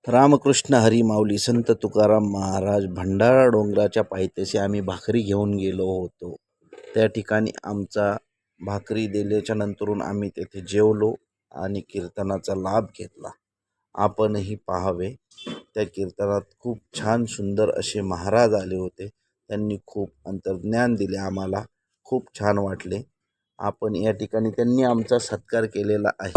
रामकृष्ण हरी माऊली संत तुकाराम महाराज भंडारा डोंगराच्या पायथ्याशी आम्ही भाकरी घेऊन गेलो होतो. त्या ठिकाणी आमचा भाकरी दिल्याच्या नंतरून आम्ही तेथे जेवलो आणि कीर्तनाचा लाभ घेतला. आपणही पाहावे. त्या कीर्तनात खूप छान सुंदर असे महाराज आले होते. त्यांनी खूप अंतर्ज्ञान दिले. आम्हाला खूप छान वाटले. आपण या ठिकाणी त्यांनी आमचा सत्कार केलेला आहे.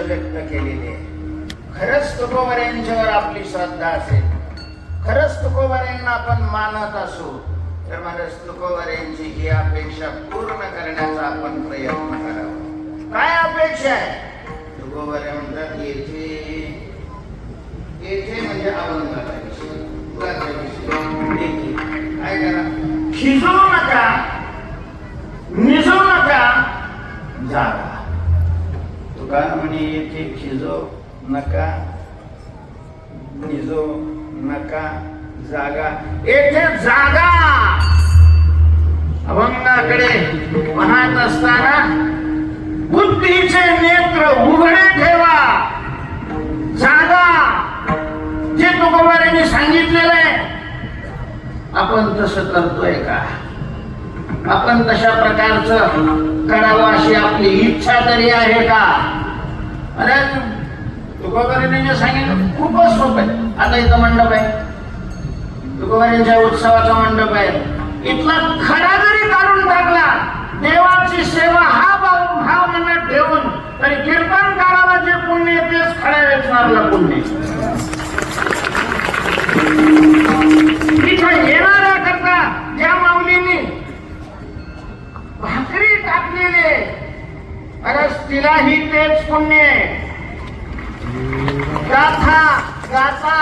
व्यक्त केलेली आहे. खरंच तुकोबारायांच्यावर आपली श्रद्धा असेल, खरंच तुकोबारायांना आपण मानत असू तर महाराज तुकोबारायांची ही अपेक्षा पूर्ण करण्याचा आपण प्रयत्न करावा. काय अपेक्षा आहे? तुकोबारे म्हणतात येथे म्हणजे अभंगाचा काय करा, खिजू नका, निजू नका, जागा. तुकाराम म्हणे येथे खिजो नका, निजो नका, जागा. येथे जागा. अभंगाकडे पाहत असताना बुद्धीचे नेत्र उघडे ठेवा. जागा. जे तुकोबारांनी सांगितलेलं आहे आपण तसं करतोय का? आपण तशा प्रकारचं करावं अशी आपली इच्छा तरी आहे का? अरे तुकोबारांनी जे सांगितलं खूपच सोपं आहे. आता इथं मंडप आहे, तुकोबारांच्या उत्सवाचा मंडप आहे. इथला खडा जरी काढून टाकला, देवाची सेवा हा भाव मनात ठेवून, तरी कीर्तनकाराला जे पुण्य तेच खड्या वेचणारला पुण्य. इथं येणाऱ्या करता ज्या माऊलींनी भाकरी टाकलेले, अरे तिलाही तेच पुण्य. गाथा गाथा